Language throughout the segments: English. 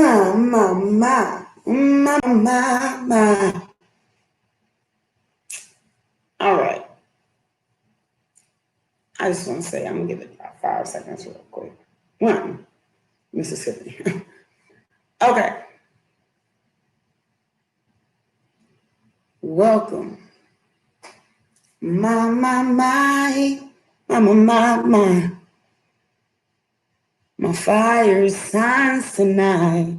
My. All right. I just want to say, I'm going to give it about 5 seconds real quick. One, Mississippi. Okay. Welcome. My. My fire signs tonight.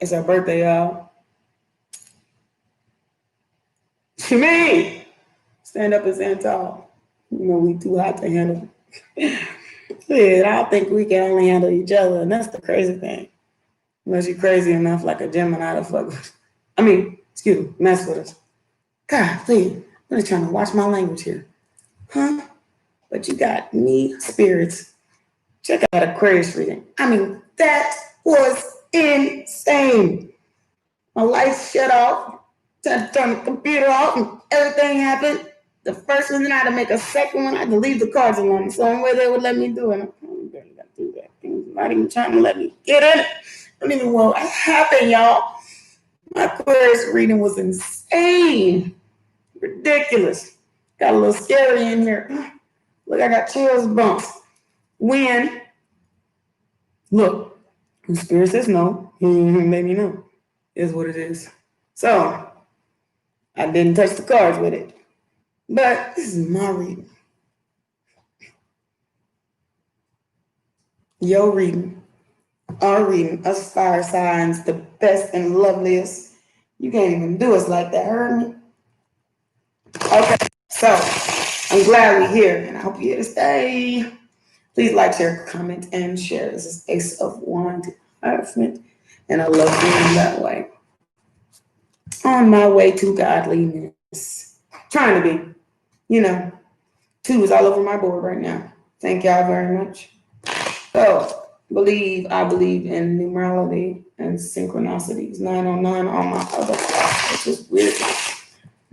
It's our birthday, y'all. Shemaine! Stand up and stand tall. You know, we too hot to handle. Yeah, I don't think we can only handle each other, and that's the crazy thing. Unless you're crazy enough, like a Gemini, to fuck with. I mean, excuse me, mess with us. God, please, I'm really trying to watch my language here. Huh? But you got me spirits. Check out Aquarius reading. I mean, that was insane. My lights shut off, turn the computer off, and everything happened. The first one, then I had to make a second one. I had to leave the cards alone. It's the only way they would let me do it. I'm barely got to do that. They're not even trying to let me get in it. I don't even know what happened, y'all. My Aquarius reading was insane. Ridiculous. Got a little scary in here. Look, I got chills bumps. When, look, the spirit says no. He made me know. Is what it is. So, I didn't touch the cards with it. But this is my reading. Your reading. Our reading. Us fire signs, the best and loveliest. You can't even do us like that, heard me? Okay, so I'm glad we're here, and I hope you're here to stay. Please like, share, comment, and share. This is Ace of Wands, and I love being that way. On my way to godliness. Trying to be. You know, 2 is all over my board right now. Thank y'all very much. So, I believe in numerology and synchronicities. 909 on my other clock, which is weird.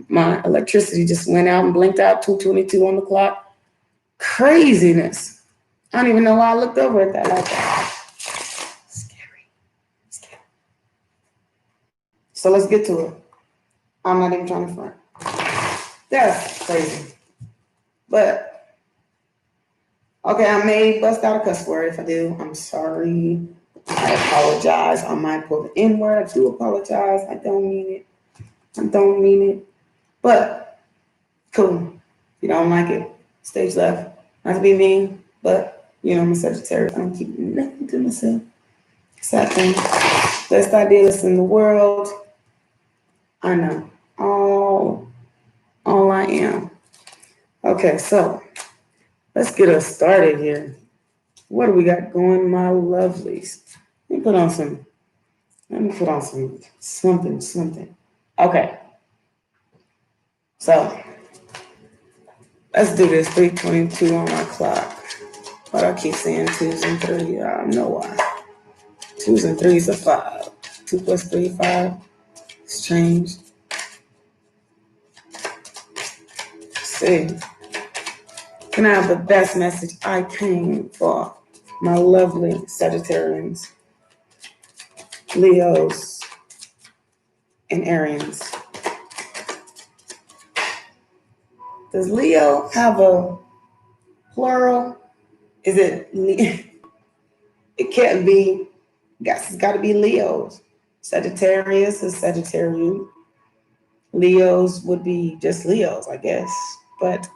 My electricity just went out and blinked out, 2:22 on the clock. Craziness. I don't even know why I looked over at that like that. Scary. So let's get to it. I'm not even trying to front. That's crazy. But, okay, I may bust out a cuss word. If I do, I'm sorry. I apologize. I might pull the N word. I do apologize. I don't mean it. But, cool. If you don't like it, stage left. Not to be mean, but, you know, I'm a Sagittarius. I don't keep nothing to myself. Sad thing. Best idealist in the world. I know. All I am. Okay, so let's get us started here. What do we got going, my lovelies? Let me put on something. Okay. So let's do this. 3:22 on my clock. But I keep saying 2s and 3s. I don't know why. 2s and 3s are 5. 2 plus 3, 5. It's changed. Let's see. Can I have the best message I came for my lovely Sagittarians, Leos, and Aries? Does Leo have a plural? Is it? It can't be. Guess it's got to be Leos. Sagittarius is Sagittarian. Leos would be just Leos, I guess. But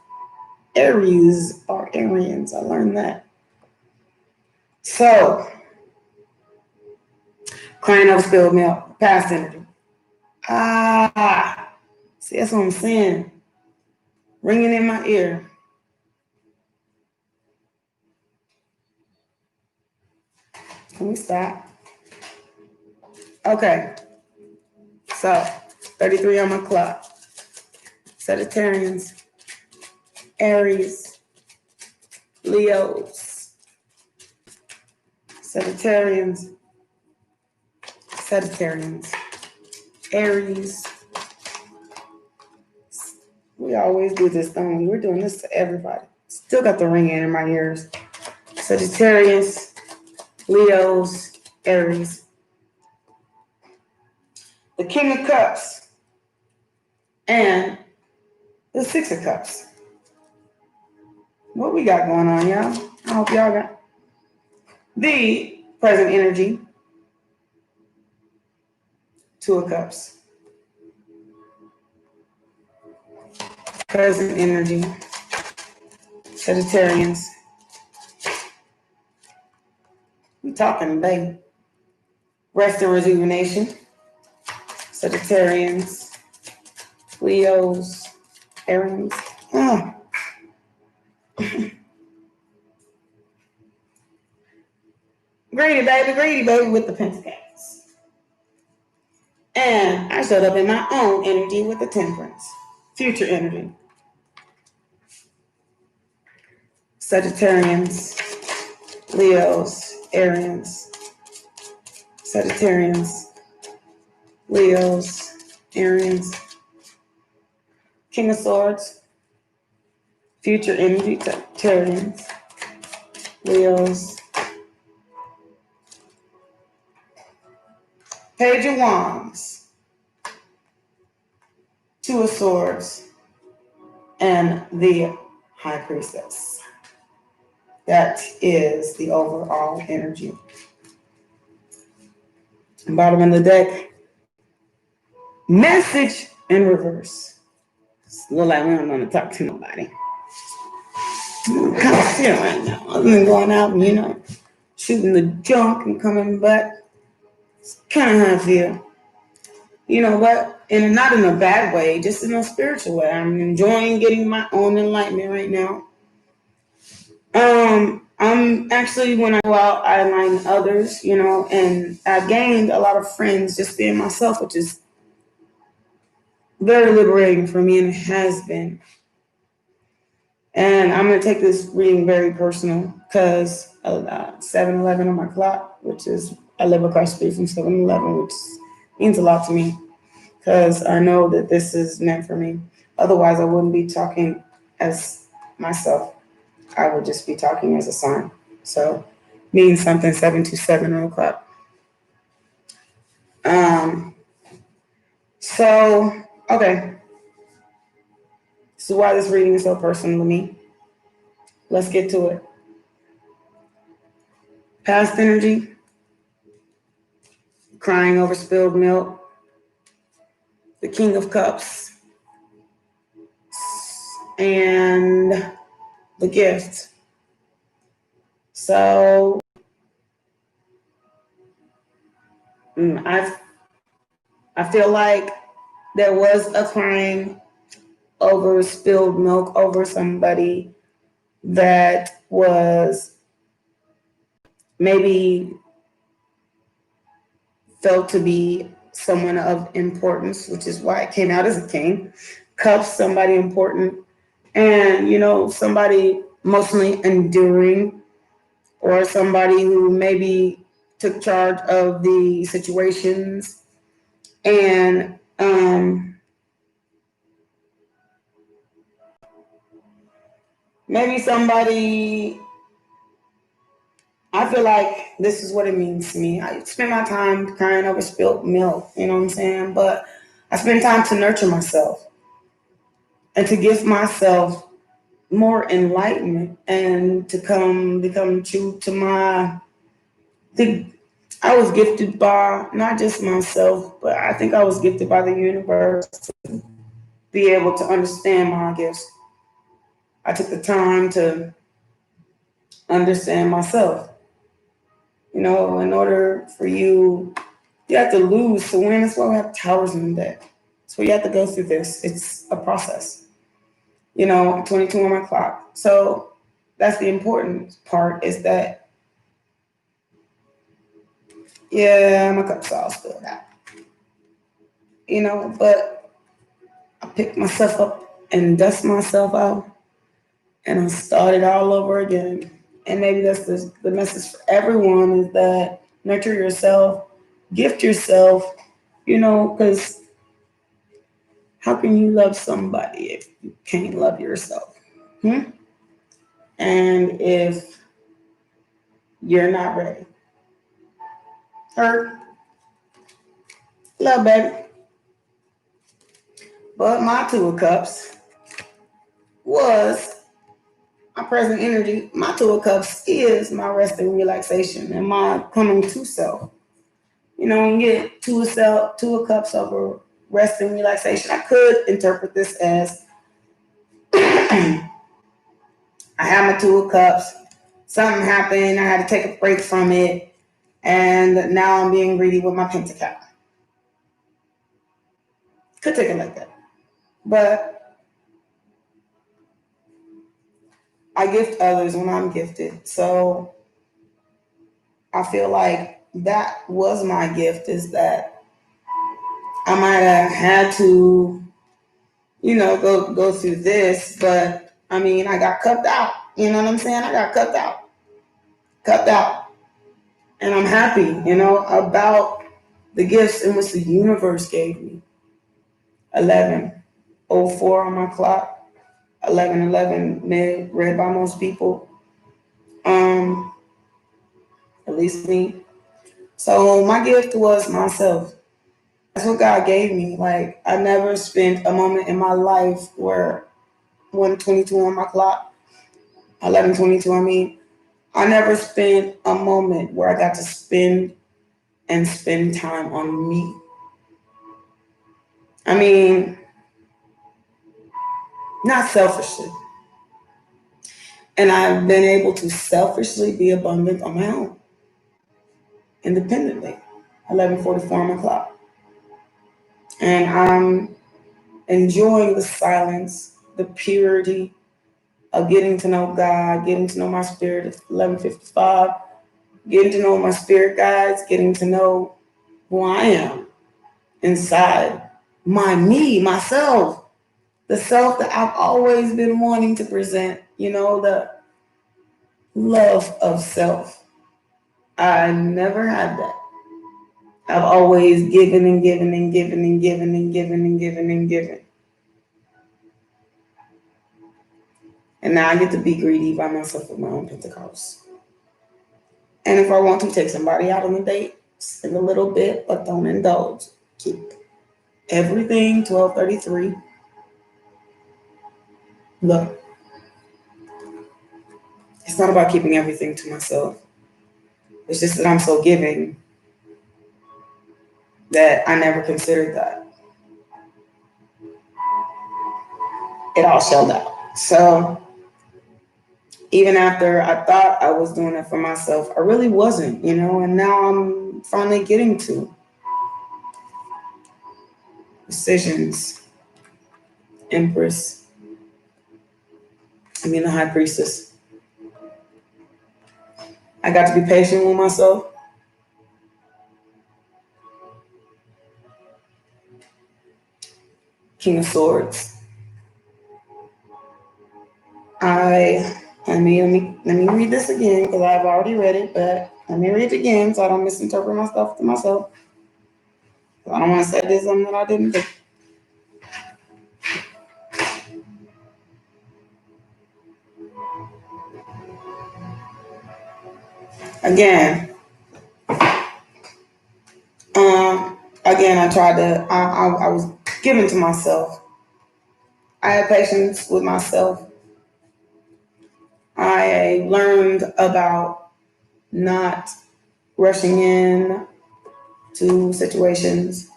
Aries are Arians. I learned that. So, crying over spilled milk, past energy. See, that's what I'm saying. Ringing in my ear. Can we stop? Okay. So, 33 on my clock. Sagittarians, Aries, Leos, Sagittarians, Aries. We always do this, don't we? We're doing this to everybody. Still got the ringing in my ears. Sagittarius, Leos, Aries. The King of Cups and the Six of Cups. What we got going on, y'all? I hope y'all got the present energy. Two of Cups. Present energy. Sagittarians. We talking today. Rest and rejuvenation. Sagittarians. Leos. Aries. Oh. Greedy baby with the Pentacles. And I showed up in my own energy with the Temperance. Future energy. Sagittarians, Leos, Aries. Sagittarians, Leos, Aries. King of Swords, future energy, Sagittarians, Leos. Page of Wands, Two of Swords, and the High Priestess. That is the overall energy. Bottom of the deck, message in reverse. It's a little like we don't want to talk to nobody. I'm kind of chill right now. I've been going out and, shooting the junk and coming back. It's kind of how I feel. You know what? And not in a bad way, just in a spiritual way. I'm enjoying getting my own enlightenment right now. I'm actually, when I go out, I enlighten others, and I gained a lot of friends just being myself, which is very liberating for me, and it has been. And I'm going to take this reading very personal because 7-Eleven on my clock, which is, I live across the street from 7-Eleven, which means a lot to me because I know that this is meant for me. Otherwise, I wouldn't be talking as myself. I would just be talking as a sign. So, means something 727 on the clock. Okay. So why this reading is so personal to me. Let's get to it. Past energy, crying over spilled milk, the King of Cups, and the Gift. So I feel like there was a crying over spilled milk over somebody that was maybe felt to be someone of importance, which is why it came out as a king. Cups, somebody important, and somebody emotionally enduring, or somebody who maybe took charge of the situations, and maybe somebody. I feel like this is what it means to me. I spend my time crying over spilled milk, you know what I'm saying? But I spend time to nurture myself and to give myself more enlightenment and to become true to I was gifted by not just myself, but I think I was gifted by the universe to be able to understand my gifts. I took the time to understand myself. In order for you have to lose to win. That's why we have towers in the deck. So you have to go through this. It's a process. 22 on my clock. So that's the important part is that, my cup's all spilled out. But I picked myself up and dust myself out and I started all over again. And maybe that's the message for everyone is that nurture yourself, gift yourself, because how can you love somebody if you can't love yourself? And if you're not ready. hurt, love, baby. But my Two of Cups was my present energy. My Two of Cups is my rest and relaxation and my coming to self. You know, when you get Two of Cups over rest and relaxation, I could interpret this as I have my Two of Cups. Something happened. I had to take a break from it. And now I'm being greedy with my Pentacle. Could take it like that. But I gift others when I'm gifted. So I feel like that was my gift, is that I might have had to, go through this, but I mean, I got cupped out. You know what I'm saying? I got cupped out. And I'm happy, about the gifts in which the universe gave me. 11:04 on my clock. 11:11 mid read by most people. At least me. So my gift was myself. That's what God gave me. Like, I never spent a moment in my life where 1:22 on my clock, 11:22. I mean, I never spent a moment where I got to spend time on me. I mean, not selfishly. And I've been able to selfishly be abundant on my own, independently. 11:44 on my clock. And I'm enjoying the silence, the purity of getting to know God, getting to know my spirit at 11:55, getting to know my spirit guides, getting to know who I am inside myself, the self that I've always been wanting to present, the love of self. I never had that. I've always given and given and given and given and given and given and given. And now I get to be greedy by myself with my own Pentecost. And if I want to take somebody out on a date, spend a little bit, but don't indulge. Keep everything 12:33. Look, it's not about keeping everything to myself. It's just that I'm so giving that I never considered that. It all shelled out. So even after I thought I was doing it for myself, I really wasn't, and now I'm finally getting to decisions. Empress. The High Priestess. I got to be patient with myself. King of Swords. Let me read this again because I've already read it, but let me read it again so I don't misinterpret my stuff to myself. I don't want to say this something that I didn't do. Again, I was given to myself. I had patience with myself. I learned about not rushing in to situations.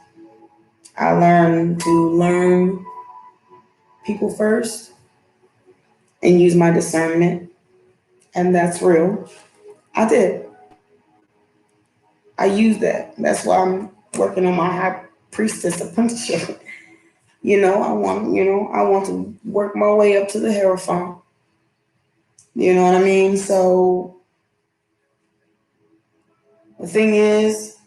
I learned to learn people first and use my discernment. And that's real. I did. I used that. That's why I'm working on my High Priestess apprenticeship. I want to work my way up to the Hierophant. You know what I mean? So the thing is,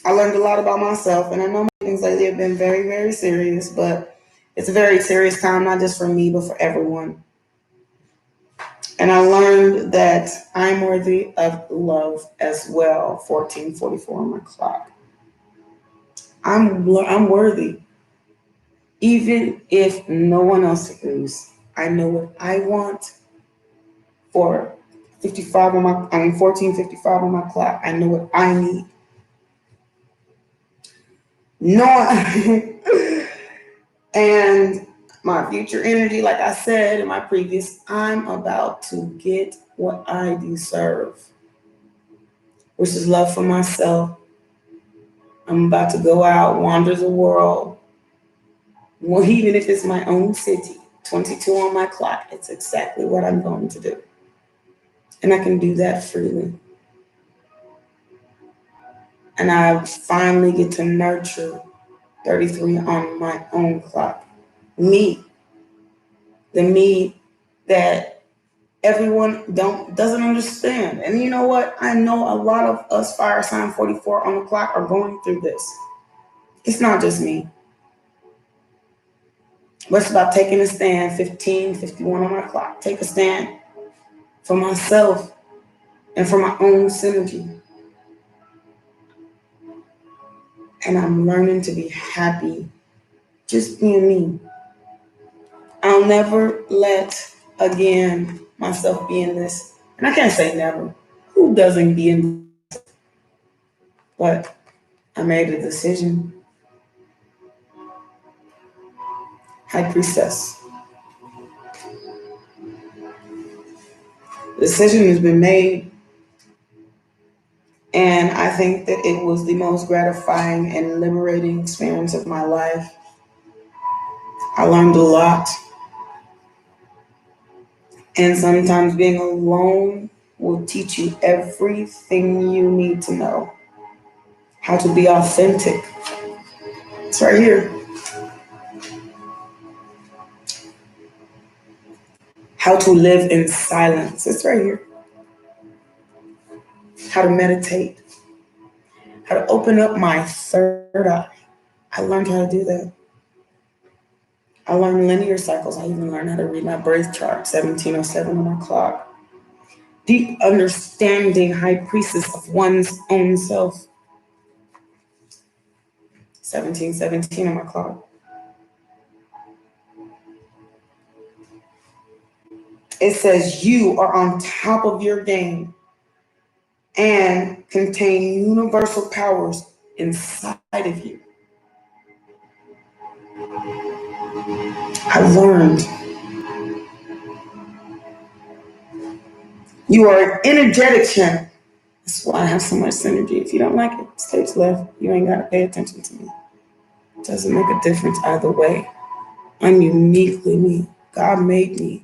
I learned a lot about myself, and I know my things lately have been very, very serious, but it's a very serious time, not just for me, but for everyone. And I learned that I'm worthy of love as well. 14:44 on my clock. I'm worthy, even if no one else agrees. I know what I want. For 55 on my, 14:55 on my clock. I know what I need. No, and my future energy, like I said in my previous, I'm about to get what I deserve, which is love for myself. I'm about to go out, wander the world. Well, even if it's my own city, 22 on my clock, it's exactly what I'm going to do. And I can do that freely. And I finally get to nurture 33 on my own clock. Me, the me that everyone doesn't understand. And you know what? I know a lot of us fire sign 44 on the clock are going through this. It's not just me. But it's about taking a stand, 15, 51 on my clock. Take a stand for myself and for my own synergy. And I'm learning to be happy just being me. I'll never let again myself be in this. And I can't say never. Who doesn't be in this? But I made a decision. High Priestess. The decision has been made, and I think that it was the most gratifying and liberating experience of my life. I learned a lot, and sometimes being alone will teach you everything you need to know. How to be authentic. It's right here. How to live in silence. It's right here. How to meditate. How to open up my third eye. I learned how to do that. I learned linear cycles. I even learned how to read my birth chart, 1707 on my clock. Deep understanding, high priestess of one's own self, 1717 on my clock. It says you are on top of your game and contain universal powers inside of you. I learned you are an energetic channel. That's why I have so much synergy. If you don't like it, stage left. You ain't got to pay attention to me. It doesn't make a difference either way. I'm uniquely me. God made me.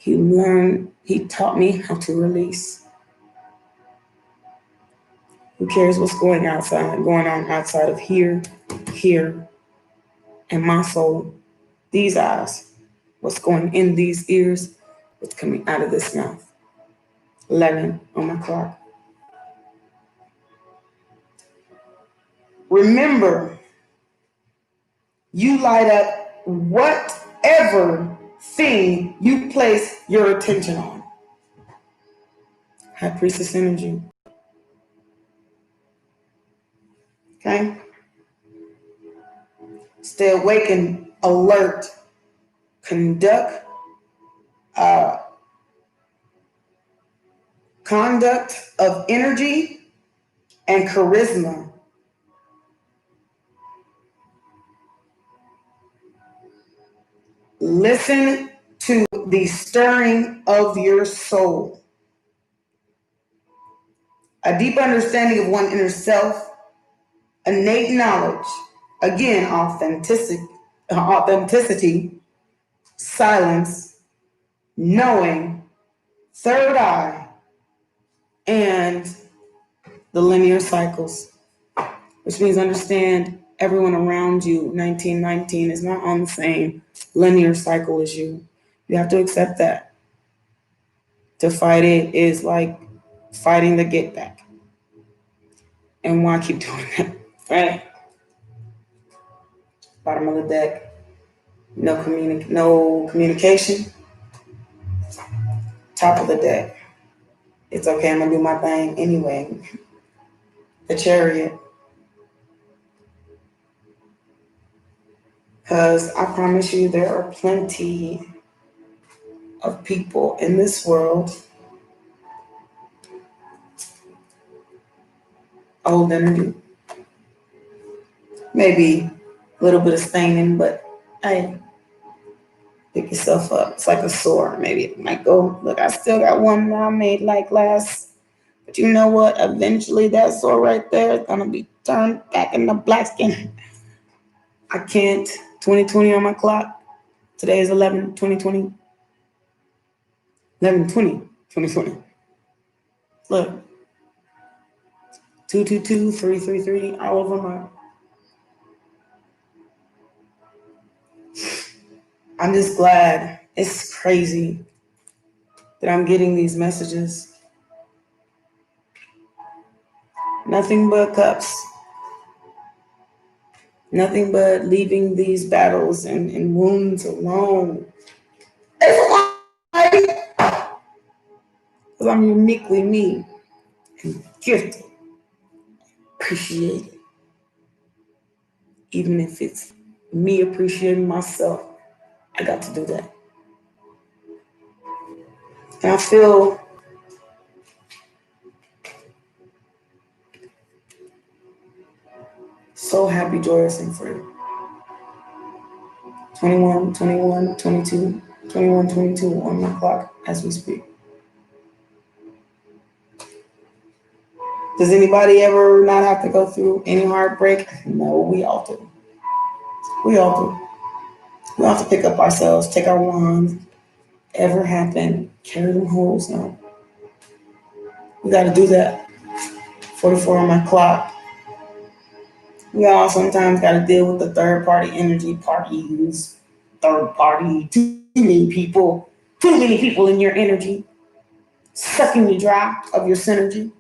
He taught me how to release. Who cares what's going on outside of here, and my soul, these eyes, what's going in these ears, what's coming out of this mouth. 11 on my clock. Remember, you light up whatever thing you place your attention on. High Priestess energy. Okay? Stay awake and alert. Conduct of energy and charisma. Listen to the stirring of your soul. A deep understanding of one inner self, innate knowledge, again, authenticity, silence, knowing, third eye, and the linear cycles, which means understand everyone around you, 1919, is not on the same linear cycle as you. You have to accept that. To fight it is like fighting the get back. And why keep doing that? Right? Bottom of the deck. No communication. Top of the deck. It's okay, I'm gonna do my thing anyway. The Chariot. Because I promise you, there are plenty of people in this world, old energy, maybe a little bit of staining, but hey, pick yourself up. It's like a sore. Maybe it might go. Look, I still got one that I made like last. But you know what? Eventually, that sore right there is gonna be turned back into black skin. I can't. 2020 on my clock. Today is 11/20/20. 11/20/2020. Look, 222 333 all over my. I'm just glad. It's crazy that I'm getting these messages. Nothing but cups. Nothing but leaving these battles and wounds alone. It's why, because I'm uniquely me and gifted, appreciated. Even if it's me appreciating myself, I got to do that. And I feel so happy, joyous, and free. 21, 21, 22, 21, 22 on my clock as we speak. Does anybody ever not have to go through any heartbreak? No, we all do. We all do. We all have to pick up ourselves, take our wands, ever happen, carry them holes now. We got to do that. 44 on my clock. We all sometimes got to deal with the third party energy parties, third party, too many people in your energy, sucking you dry of your synergy.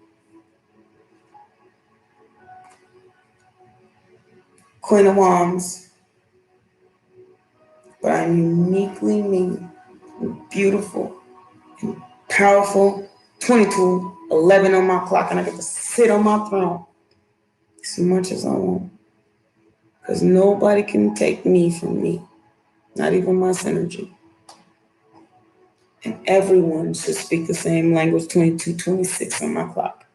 Queen of Wands, but I'm uniquely me, beautiful, and powerful. 22, 11 on my clock, and I get to sit on my throne as much as I want. Because nobody can take me from me, not even my synergy. And everyone should speak the same language. 22, 26 on my clock.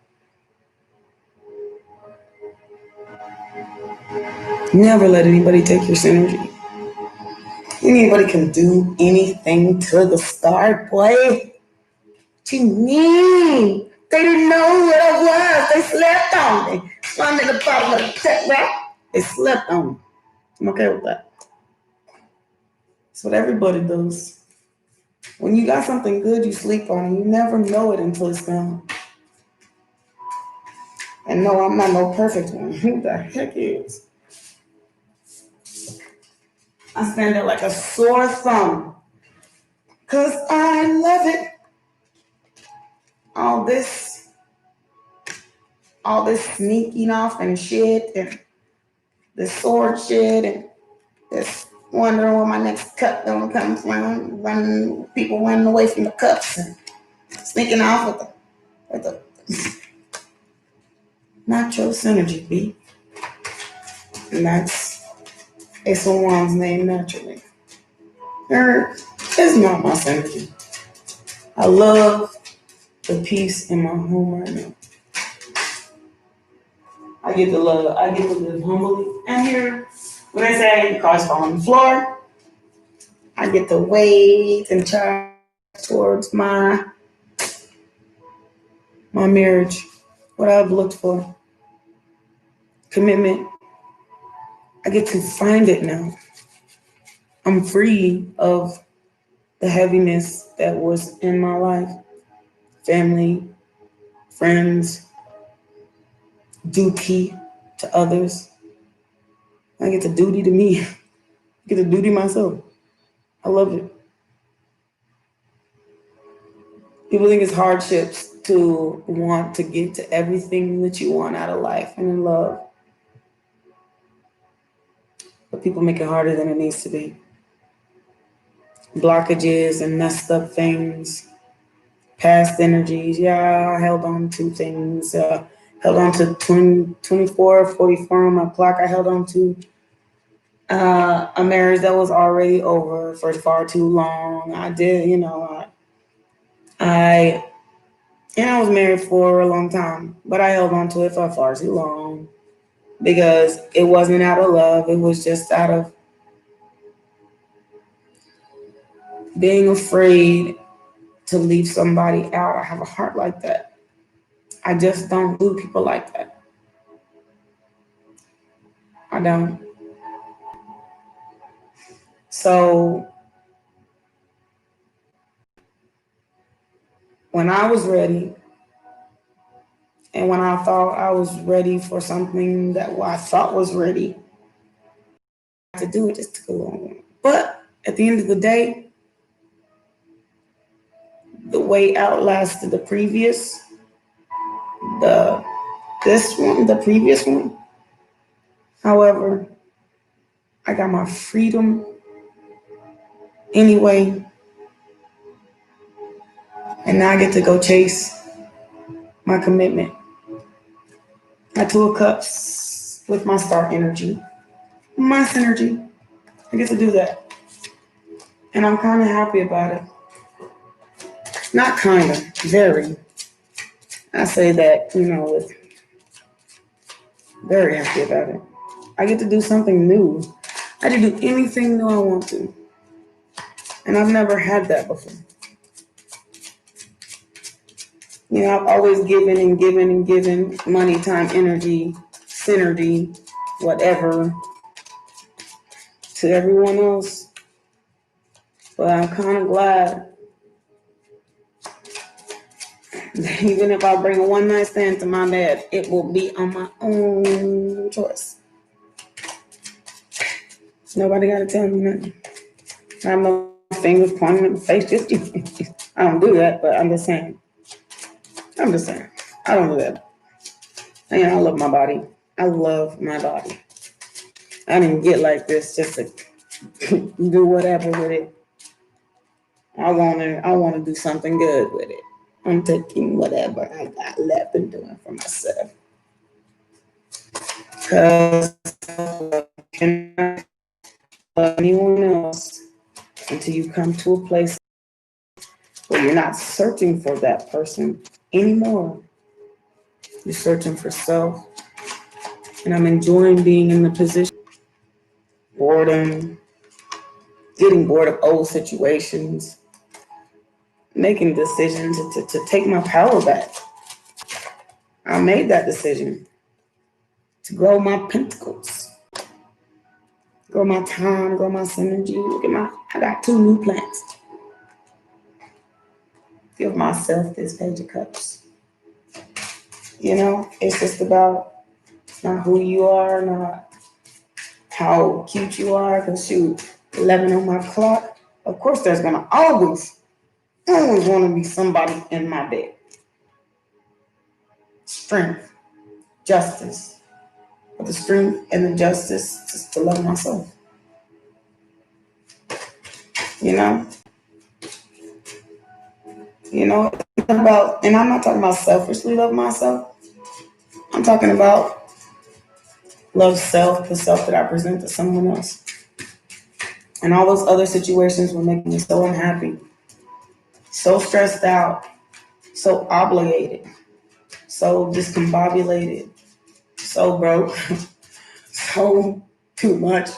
Never let anybody take your synergy. Anybody can do anything to the start, boy. What you mean? They didn't know what I was. They slept on me. I'm in the bottom of the tech rack. They slept on me. I'm okay with that. That's what everybody does. When you got something good, you sleep on it. You never know it until it's gone. And no, I'm not no perfect one. Who the heck is? I stand there like a sore thumb. Cause I love it. All this sneaking off and shit and this sword shit and this wondering where my next cup gonna come from. People running away from the cups and sneaking off with the not your synergy, B. And that's Ace of Wands name naturally. It's not my synergy. I love the peace in my home right now. I get to live humbly. And here, when they say cars fall on the floor, I get to wait and charge towards my marriage, what I've looked for, commitment. I get to find it now. I'm free of the heaviness that was in my life, family, friends, duty to others. I get to duty to me. I get to duty myself. I love it. People think it's hardships to want to get to everything that you want out of life and in love. But people make it harder than it needs to be. Blockages and messed up things, past energies. Yeah, I held on to things. Held on to 24, 44 on my clock. I held on to a marriage that was already over for far too long. I did, I was married for a long time, but I held on to it for far too long. because it wasn't out of love. It was just out of being afraid to leave somebody out. I have a heart like that. I just don't do people like that. I don't. So when I was ready, and when I thought I was ready for something that I thought was ready to do, it just took a long. But at the end of the day, the way outlasted the previous, the this one, the previous one. However, I got my freedom anyway, and now I get to go chase my commitment. My Two of Cups with my star energy, my synergy. I get to do that, and I'm kind of happy about it. Not kind of, very. I say that, with very happy about it. I get to do something new. I get to do anything new I want to, and I've never had that before. I've always given and given and given money, time, energy, synergy, whatever, to everyone else. But I'm kind of glad that even if I bring a one night stand to my bed, it will be on my own choice. Nobody got to tell me nothing. I have no fingers pointing in the face, just you. I don't do that, but I'm just saying. I don't do that. And I love my body. I love my body. I didn't get like this just to do whatever with it. I want to do something good with it. I'm taking whatever I got left and doing for myself. Because I cannot love anyone else until you come to a place where you're not searching for that person anymore. You're searching for self. And I'm enjoying being in the position. Boredom, getting bored of old situations, making decisions to take my power back. I made that decision to grow my pentacles, grow my time, grow my synergy. Look at I got 2 new plants. Give myself this Page of Cups. It's just about not who you are, not how cute you are, because shoot, 11 on my clock. Of course, there's going to always want to be somebody in my bed. Strength, justice. But the strength and the justice just to love myself. About, and I'm not talking about selfishly love myself. I'm talking about love self, the self that I present to someone else. And all those other situations will make me so unhappy, so stressed out, so obligated, so discombobulated, so broke, so too much,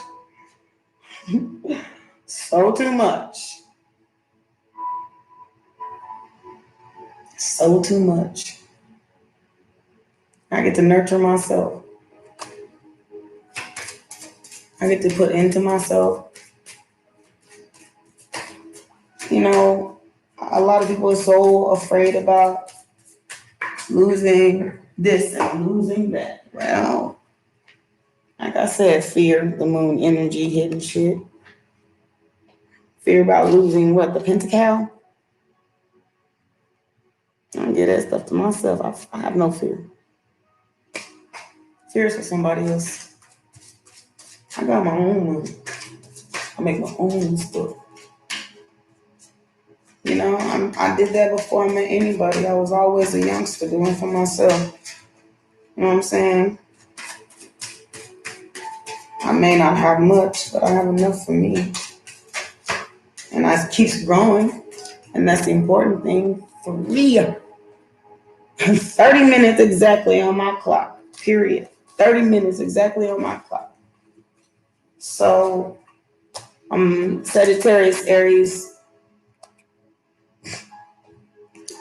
so too much, so too much. I get to nurture myself. I get to put into myself. A lot of people are so afraid about losing this and losing that. Well, like I said, fear, the moon energy, hidden shit. Fear about losing what? The pentacle? I don't get that stuff to myself. I have no fear. Fear is for somebody else. I got my own moon. I make my own stuff. I did that before I met anybody. I was always a youngster doing for myself. You know what I'm saying? I may not have much, but I have enough for me. And I keeps growing. And that's the important thing for me. 30 minutes exactly on my clock, period. 30 minutes exactly on my clock. So Sagittarius, Aries,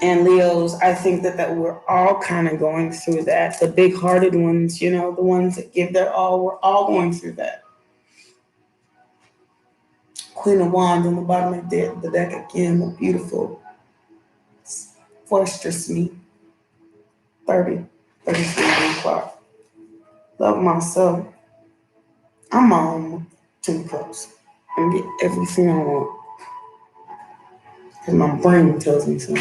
and Leos, I think that we're all kind of going through that. The big-hearted ones, you know, the ones that give their all, we're all going through that. Queen of Wands on the bottom of the deck again, a beautiful, boisterous me. 33 o'clock. Love myself. I'm on 2 cups and get everything I want. Because my brain tells me so.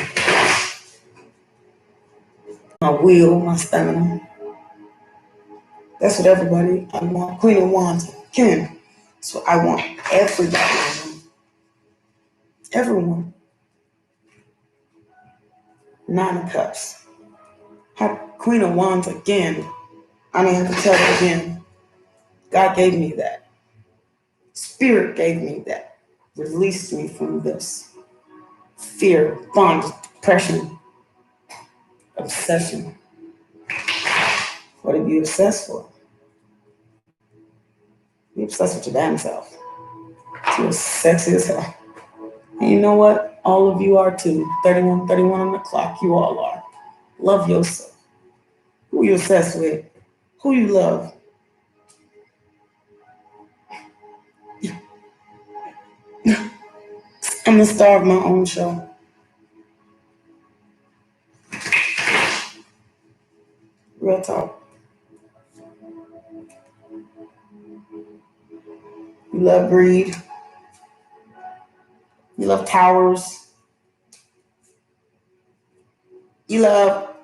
My will, my stamina. That's what everybody, I want. Queen of Wands, Ken. So I want everybody. Everyone. 9 of Cups. Queen of Wands again. I don't have to tell it again. God gave me that. Spirit gave me that. Released me from this. Fear, bondage, depression, obsession. What are you obsessed for? You're obsessed with your damn self. You're sexy as hell. And you know what? All of you are too. 31 on the clock. You all are. Love yourself. Who you obsessed with? Who you love? I'm the star of my own show. Real talk. You love greed. You love towers. You love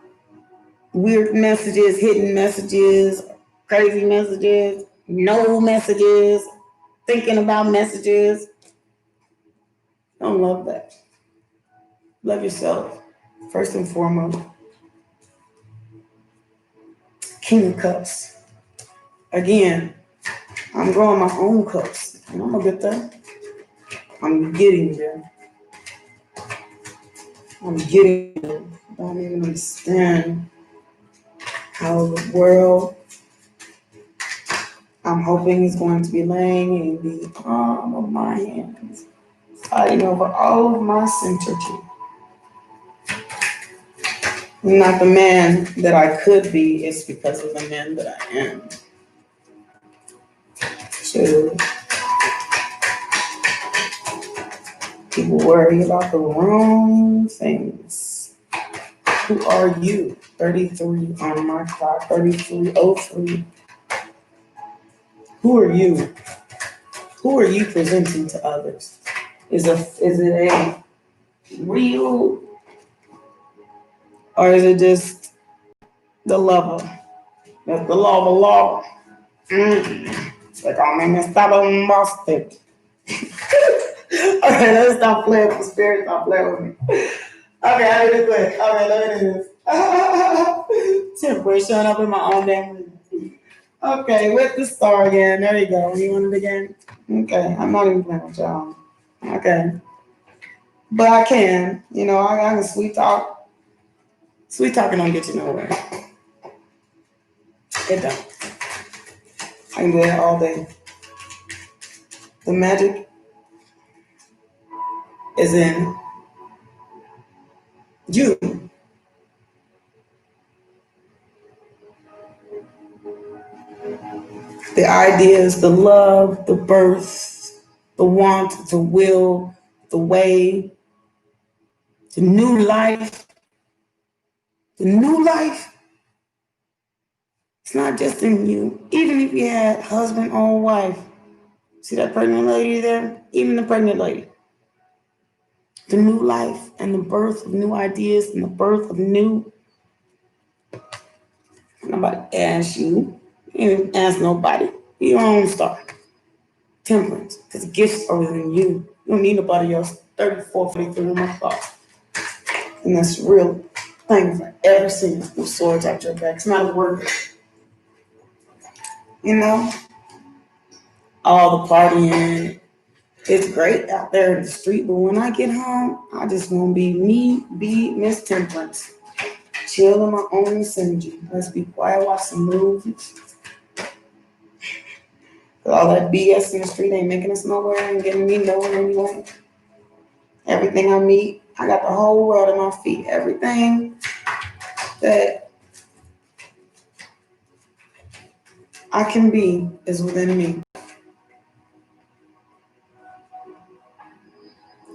weird messages, hidden messages, crazy messages, no messages, thinking about messages. Don't love that. Love yourself, first and foremost. King of Cups. Again, I'm growing my own cups, and I'm gonna get there. I'm getting there. I'm getting there. I don't even understand how the world I'm hoping is going to be laying in the palm of my hands, fighting over all of my century. Not the man that I could be, it's because of the man that I am. So people worry about the wrong things. Who are you? 33 on my clock, 3303. Who are you? Who are you presenting to others? Is it a real, or is it just the lover? That's the lava. Like I'm in the mustard. Okay, let's stop playing with the spirit. Stop playing with me. Okay, I did it quick. Okay, let me do this. Temporary showing up in my own damn room. Okay, with the star again. There you go. You want it again? Okay, I'm not even playing with y'all. Okay. But I can. You know, I can sweet talk. Sweet talking don't get you nowhere. It don't. I can do that all day. The magic is in you. The ideas, the love, the birth, the want, the will, the way, the new life. The new life, it's not just in you. Even if you had husband or wife, see that pregnant lady there? Even the pregnant lady. The new life and the birth of new ideas and the birth of new. Nobody asked you. You didn't ask nobody. Your own star. Temperance. Because gifts are within you. You don't need nobody else. 34, 43 on my clock. And that's real things I've ever seen with swords out your back. It's not a word. You know? All the partying. It's great out there in the street, but when I get home, I just want to be me, be Miss Temperance. Chill in my own synergy. Let's be quiet, watch some movies. All that BS in the street ain't making us nowhere and getting me nowhere anyway. Everything I meet, I got the whole world at my feet. Everything that I can be is within me.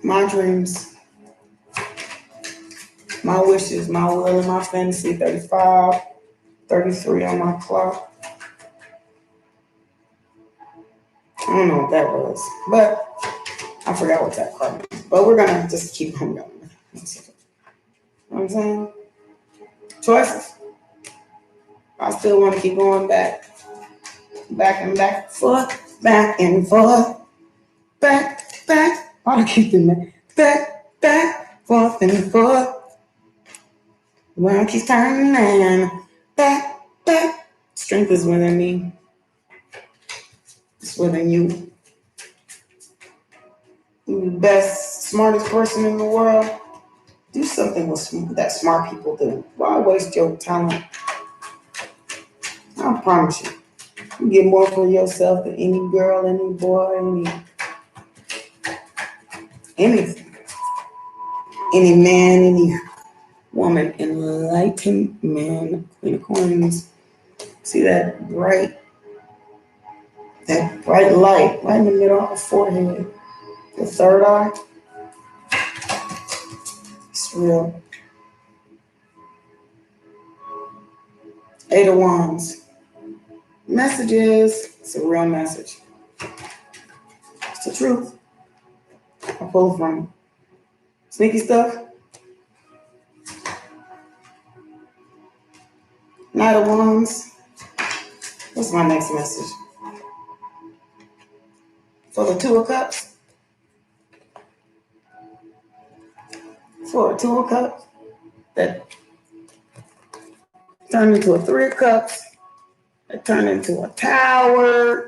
My dreams, my wishes, my will, and my fantasy. 35, 33 on my clock. I don't know what that was, but I forgot what that card was. But we're gonna just keep on going. You know what I'm saying? Choices. I still want to keep going back and forth, back and forth, back. I keep doing that. Back, forth and forth. The world keeps turning. Back. Strength is within me. It's within you. You're the best, smartest person in the world. Do something that smart people do. Why waste your talent? I promise you. You get more for yourself than any girl, any boy, anything. Any man, any woman. Enlightened man, Queen of Coins. See that bright light right in the middle of the forehead. The third eye. It's real. 8 of Wands. Messages. It's a real message. It's the truth. I pull it from sneaky stuff. Knight of Wands. What's my next message? For the 2 of Cups. For a 2 of Cups. That turned into a 3 of Cups. That turned into a Tower.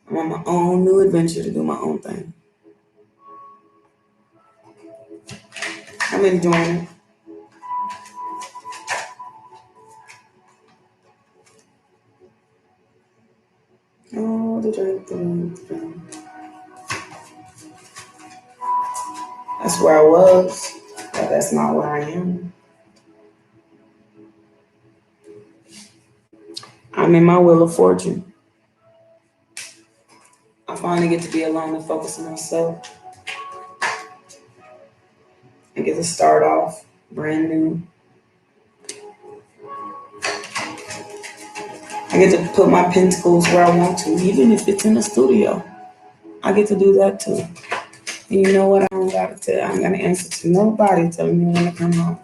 I'm on my own new adventure to do my own thing. I'm enjoying it. Oh, the drink. That's where I was, but that's not where I am. I'm in my wheel of fortune. I finally get to be alone and focus on myself. I get to start off brand new. I get to put my pentacles where I want to, even if it's in the studio. I get to do that too. And you know what? I don't gotta answer to nobody telling me when to come home.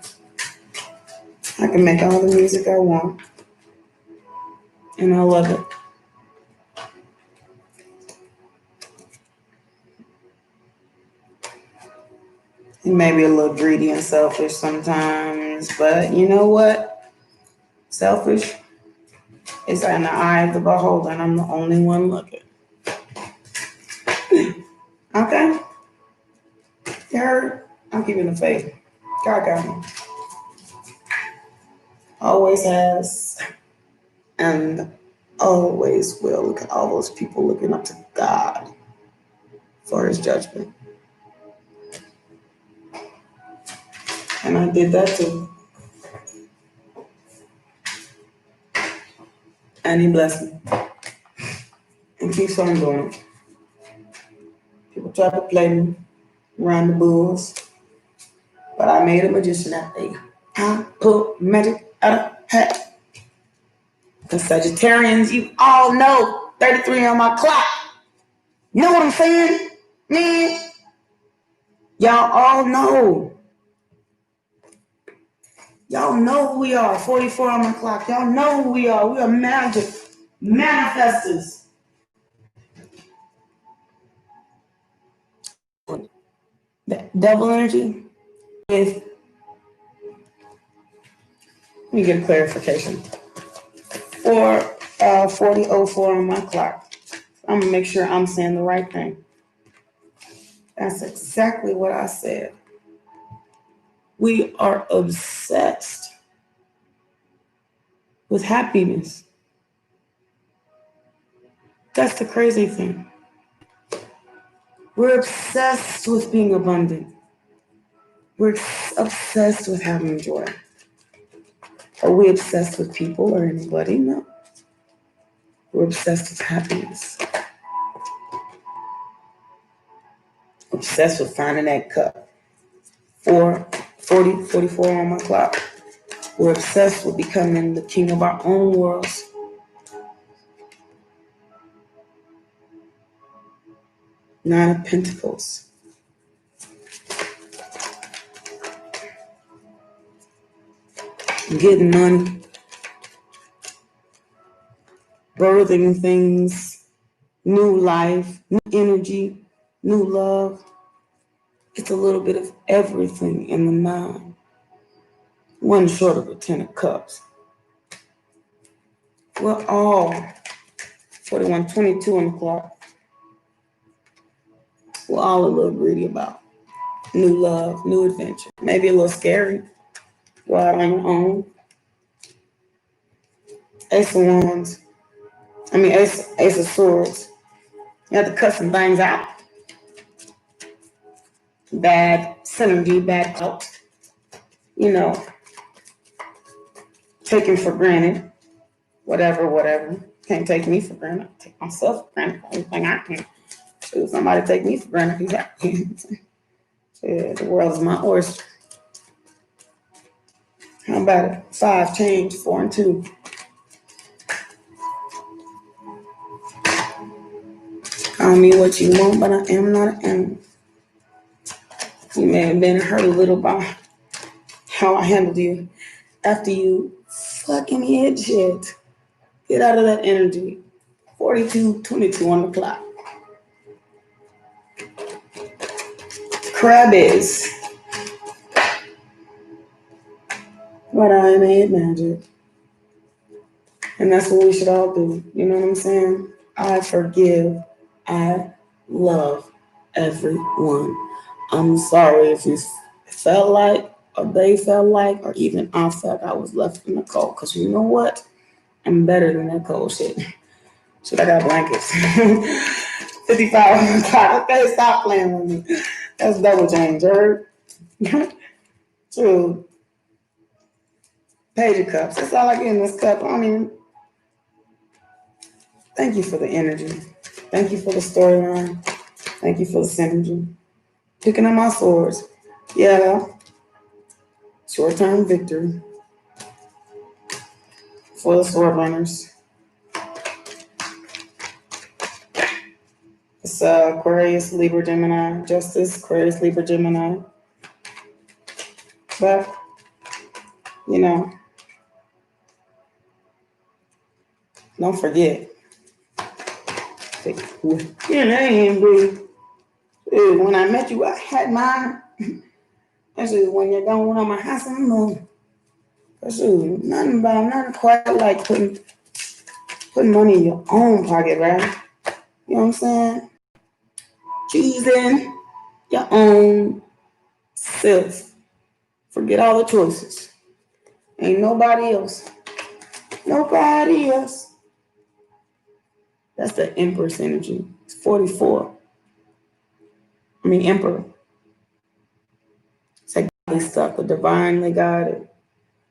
I can make all the music I want. And I love it. It may be a little greedy and selfish sometimes, but you know what? Selfish is in the eye of the beholder, and I'm the only one looking. Okay? You heard? I'm keeping the faith. God got me. Always has, and always will. Look at all those people looking up to God for his judgment. And I did that too. And he blessed me. And keeps on doing it. People try to play me, run the bulls. But I made a magician that day. I pulled magic out of hat. The Sagittarians, you all know 33 on my clock. You know what I'm saying? Man, y'all all know. Y'all know who we are. 44 on my clock. Y'all know who we are. We are magic manifestors. That devil energy is. Let me get a clarification. 40:04 on my clock. I'm gonna make sure I'm saying the right thing. That's exactly what I said. We are obsessed with happiness. That's the crazy thing. We're obsessed with being abundant. We're obsessed with having joy. Are we obsessed with people or anybody? No. We're obsessed with happiness. Obsessed with finding that cup. 44 on my clock. We're obsessed with becoming the king of our own worlds. Nine of Pentacles. Getting money. Birthing things. New life. New energy. New love. It's a little bit of everything in the nine. One short of a 10 of cups. We're all 41, 22 on the clock. We're all a little greedy about new love, new adventure. Maybe a little scary. Go out on your own. Ace of Wands. Ace of Swords. You have to cut some things out. Bad synergy, bad clout. Taken for granted. Whatever. Can't take me for granted. I take myself for granted. Anything I can. Shoot, somebody take me for granted. He's happy. Yeah, the world is my oyster. How about it? 5 change, 4 and 2. Call me what you want, but I am not an animal. You may have been hurt a little by how I handled you after you fucking hit shit. Get out of that energy. 42, 22 on the clock. Crab is. But I made magic. And that's what we should all do. You know what I'm saying? I forgive. I love everyone. I'm sorry if you felt like, or they felt like, or even I felt I was left in the cold. Because you know what? I'm better than that cold shit. Shit, I got blankets. 55 on the clock. Okay, stop playing with me. That's double change, heard? True. Page of Cups. That's all I get in this cup. Thank you for the energy. Thank you for the storyline. Thank you for the synergy. Picking up my swords. Yeah. Short-term victory. For the sword runners. It's Aquarius, Libra, Gemini. Justice, Aquarius, Libra, Gemini. But, don't forget. When I met you, I had mine. That's just when you're going on my house, I don't know. That's nothing quite like putting money in your own pocket, right? You know what I'm saying? Choosing your own self. Forget all the choices. Ain't nobody else. Nobody else. That's the Empress energy. It's 44. Emperor. It's like godly stuff, the divinely guided.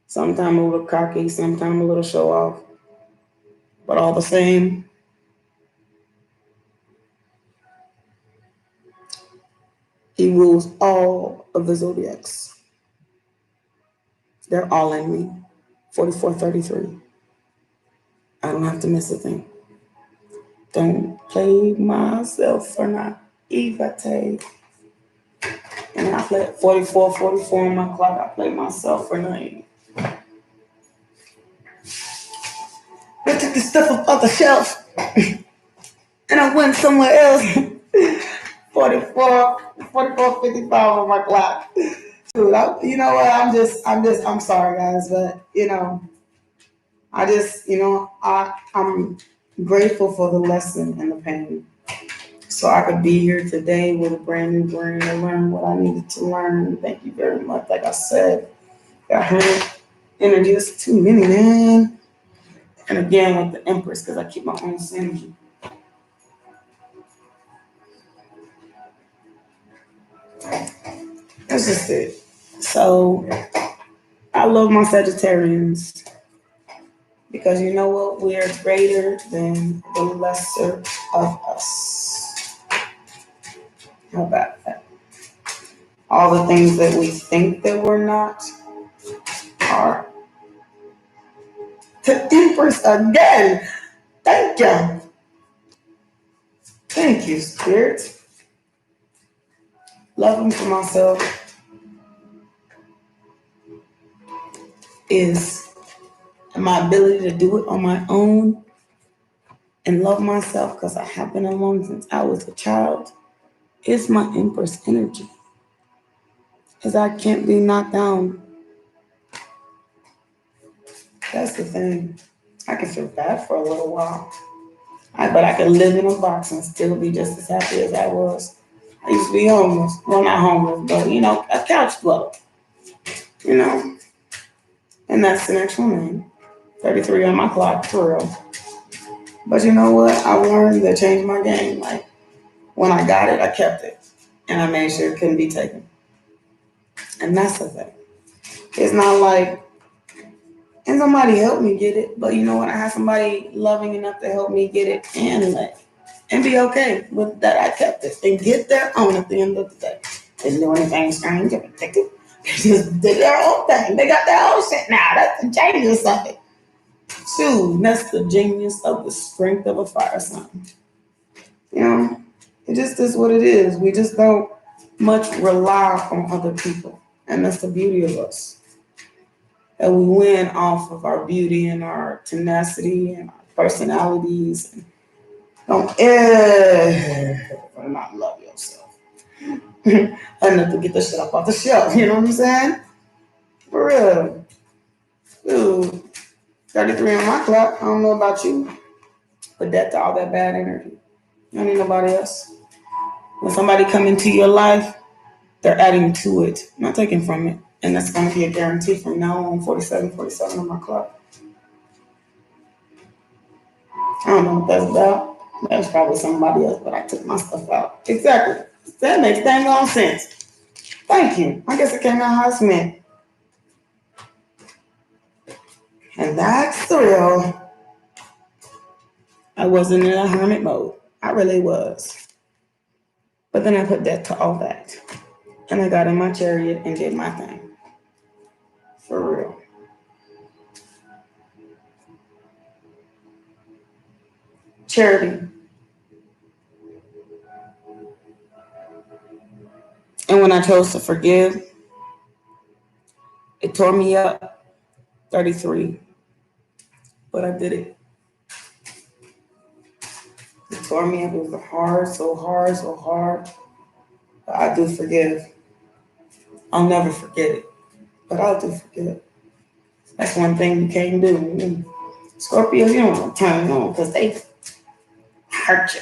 Sometimes a little cocky, sometimes a little show off. But all the same, he rules all of the zodiacs. They're all in me. 4433. I don't have to miss a thing. Don't play myself for naivete. And I played 44 on my clock. I played myself for naive. I took the stuff up off the shelf and I went somewhere else. 55 on my clock. Dude, you know what? I'm sorry, guys, but I'm grateful for the lesson and the pain. so I could be here today with a brand new brain to learn what I needed to learn. Thank you very much. Like I said, got her energy. It's too many, man. And again, with the Empress, because I keep my own synergy. That's just it. So I love my Sagittarians because you know what? We are greater than the lesser of us. How about that? All the things that we think that we're not are. To Empress again. Thank you. Thank you, Spirit. Loving for myself is my ability to do it on my own and love myself because I have been alone since I was a child. It's my Empress energy. Because I can't be knocked down. That's the thing. I can feel bad for a little while. But I can live in a box and still be just as happy as I was. I used to be homeless. Well, not homeless, but, a couch blow. And that's the next one. 33 on my clock, for real. But you know what? I learned to change my game. Like, when I got it, I kept it. And I made sure it couldn't be taken. And that's the thing. It's not like, and somebody helped me get it, but you know what? I had somebody loving enough to help me get it and be okay with that. I kept it and get their own at the end of the day. Didn't do anything strange or ridiculous. They just did their own thing. They got their own shit now. That's the genius of it. Two, that's the genius of the strength of a fire sign. It just is what it is. We just don't much rely on other people. And that's the beauty of us. And we win off of our beauty and our tenacity and our personalities. Don't ever not love yourself. Enough to get the shit up off the shelf. You know what I'm saying? For real. Dude, 33 on my clock. I don't know about you. But that's all that bad energy. You don't need nobody else. When somebody come into your life, they're adding to it, not taking from it. And that's going to be a guarantee from now on. 47 on my clock. I don't know what that's about. That's probably somebody else, but I took my stuff out. Exactly. That makes dang on sense. Thank you. I guess it came out how it's meant. And that's the real. I wasn't in a hermit mode. I really was. But then I put that to all that. And I got in my chariot and did my thing. For real. Charity. And when I chose to forgive, it tore me up. 33. But I did it. It tore me up. It was hard, so hard, so hard. But I do forgive. I'll never forget it. But I'll do forgive. That's one thing you can't do. Scorpios, you don't want to turn it on because they hurt you.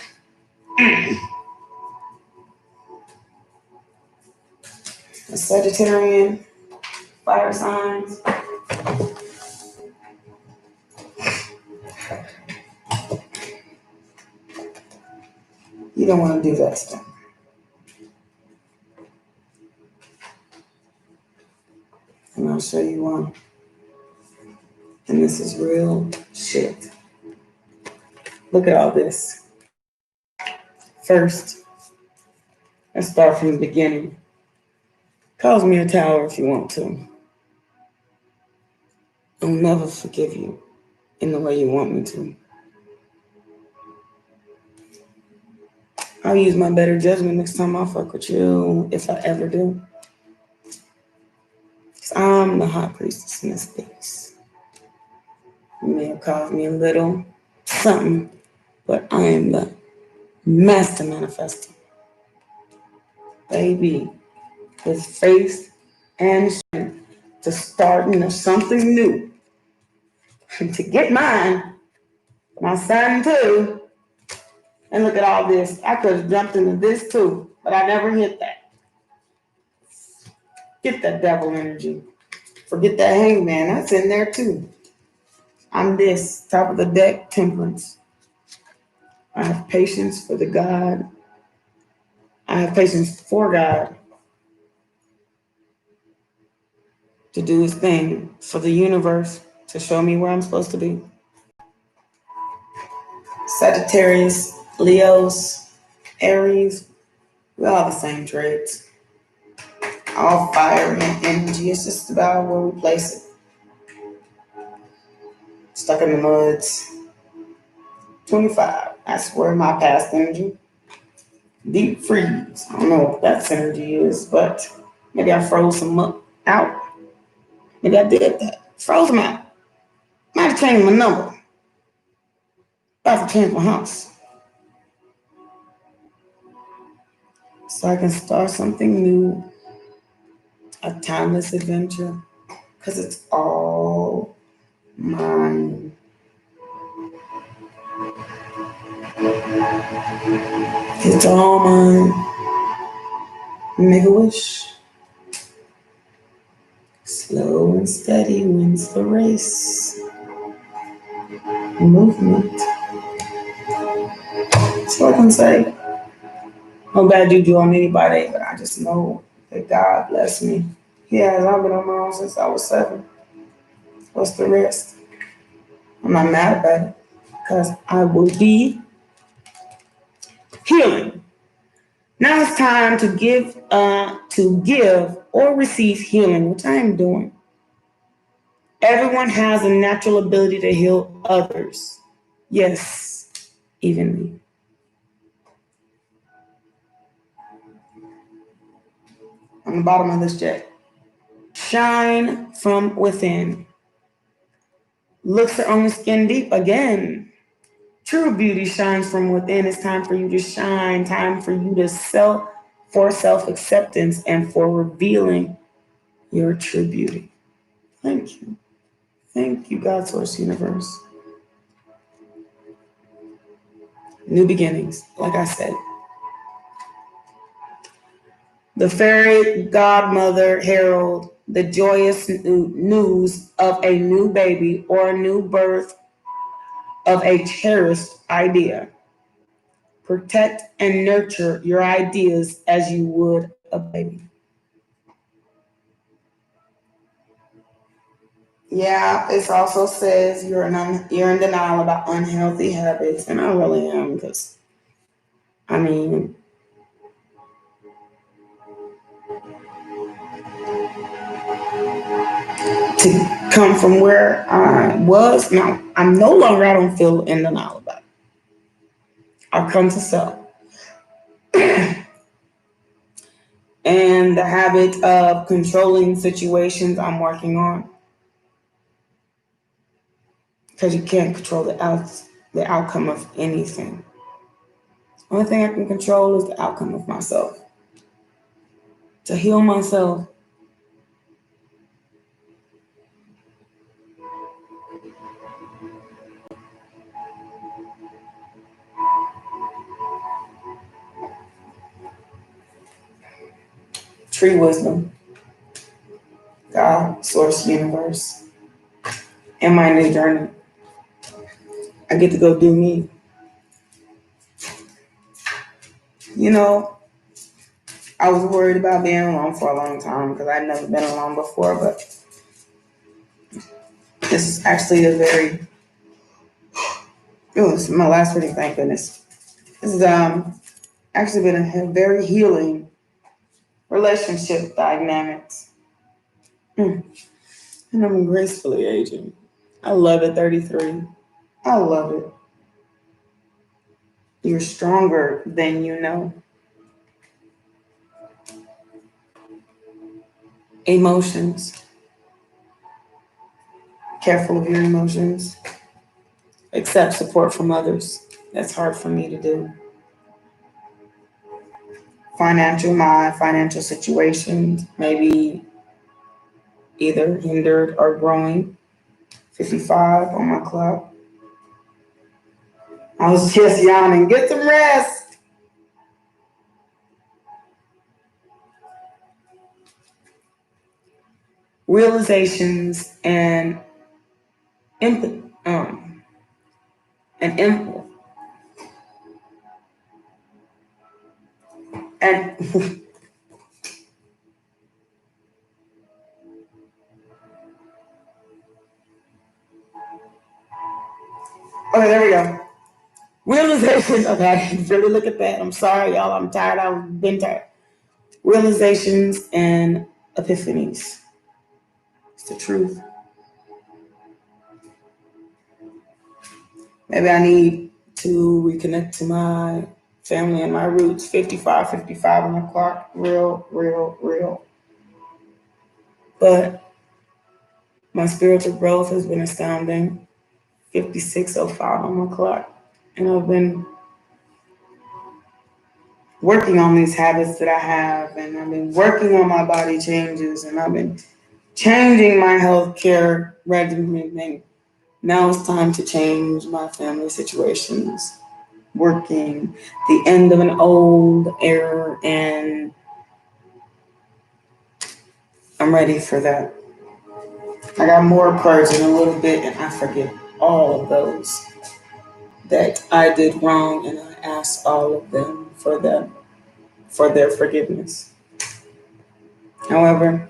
A Sagittarian, fire signs. You don't want to do that stuff. And I'll show you one. And this is real shit. Look at all this. First, let's start from the beginning. Cause me a tower if you want to. I'll never forgive you in the way you want me to. I'll use my better judgment next time I fuck with you, if I ever do. Because I'm the high priestess in this space. You may have caused me a little something, but I am the master manifester. Baby, with faith and strength to start something new. To get mine, my son too. And look at all this. I could have jumped into this too, but I never hit that. Get that devil energy. Forget that hangman. That's in there too. I'm this. Top of the deck, temperance. I have patience for the God. I have patience for God to do his thing, for the universe to show me where I'm supposed to be. Sagittarius, Leos, Aries, we all have the same traits. All fire and energy. It's just about where we place it. Stuck in the muds. 25. That's where my past energy. Deep freeze. I don't know what that synergy is, but maybe I froze them up out. Maybe I did that. Froze them out. Might have changed my number. About to change my house. So I can start something new. A timeless adventure. Because it's all mine. It's all mine. Make a wish. Slow and steady wins the race. Movement. That's all I can say. No bad juju on anybody, but I just know that God bless me. He has. I've been on my own since I was 7. What's the rest? I'm not mad about it because I will be healing. Now it's time to give or receive healing, which I am doing. Everyone has a natural ability to heal others. Yes, even me. On the bottom of this jet. Shine from within. Looks her own skin deep again. True beauty shines from within. It's time for you to shine. Time for you to self-acceptance and for revealing your true beauty. Thank you. Thank you, God, Source, Universe. New beginnings, like I said. The fairy godmother herald the joyous news of a new baby or a new birth of a cherished idea. Protect and nurture your ideas as you would a baby. Yeah, it also says you're in denial about unhealthy habits, and I really am because, I mean, to come from where I was, now I'm no longer. I don't feel in denial about it. I've come to self, and the habit of controlling situations I'm working on because you can't control the outcome of anything. The only thing I can control is the outcome of myself. To heal myself. Tree wisdom. God, Source, Universe. In my new journey. I get to go do me. You know, I was worried about being alone for a long time because I'd never been alone before, but this is actually this is my last reading, thank goodness. This has actually been a very healing relationship dynamics. And I'm gracefully aging. I love it, 33. I love it. You're stronger than you know. Emotions. Careful of your emotions. Accept support from others. That's hard for me to do. Financial situations maybe either hindered or growing. 55 on my clock. I was just yawning. Get some rest. Realizations and empathy, and empathy. And okay, there we go. Realizations. Okay, I didn't really look at that. I'm sorry, y'all. I'm tired. I've been tired. Realizations and epiphanies. It's the truth. Maybe I need to reconnect to my family and my roots. 55 on the clock. Real, real, real. But my spiritual growth has been astounding. 56:05 on my clock. And I've been working on these habits that I have, and I've been working on my body changes, and I've been changing my healthcare regimen. And now it's time to change my family situations. Working the end of an old era, and I'm ready for that. I got more cards in a little bit, and I forgive all of those that I did wrong, and I ask all of them for their forgiveness. However,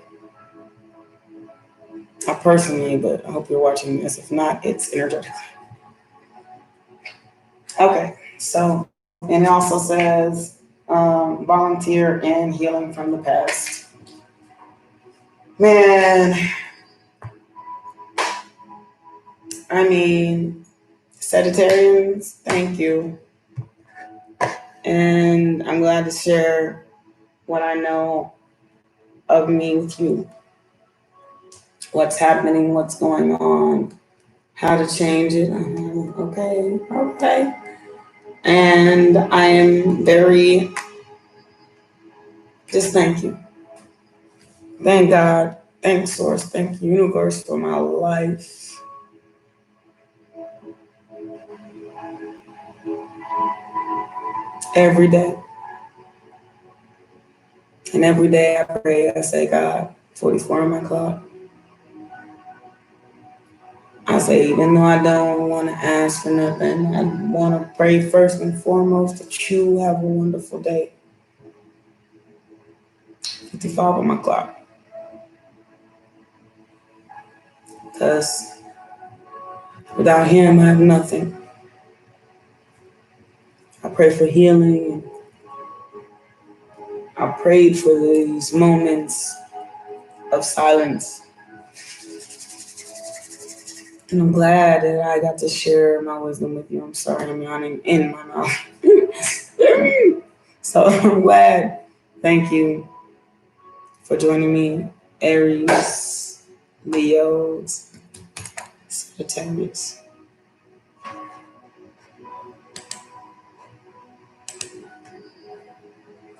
not personally, but I hope you're watching this. If not, it's energetic. Okay, so, and it also says volunteer and healing from the past. Man, I mean, Sagittarians, thank you. And I'm glad to share what I know of me with you. What's happening, what's going on, how to change it. Okay. And I am very, just thank you. Thank God, thank Source, thank Universe for my life. Every day. And every day I pray, I say, God, 44 on my clock. I say, even though I don't want to ask for nothing, I want to pray first and foremost that you have a wonderful day. 55 on my clock. Because without him, I have nothing. I pray for healing. I prayed for these moments of silence. And I'm glad that I got to share my wisdom with you. I'm sorry, I'm yawning in my mouth. So I'm glad. Thank you for joining me, Aries, Leos, Sagittarius.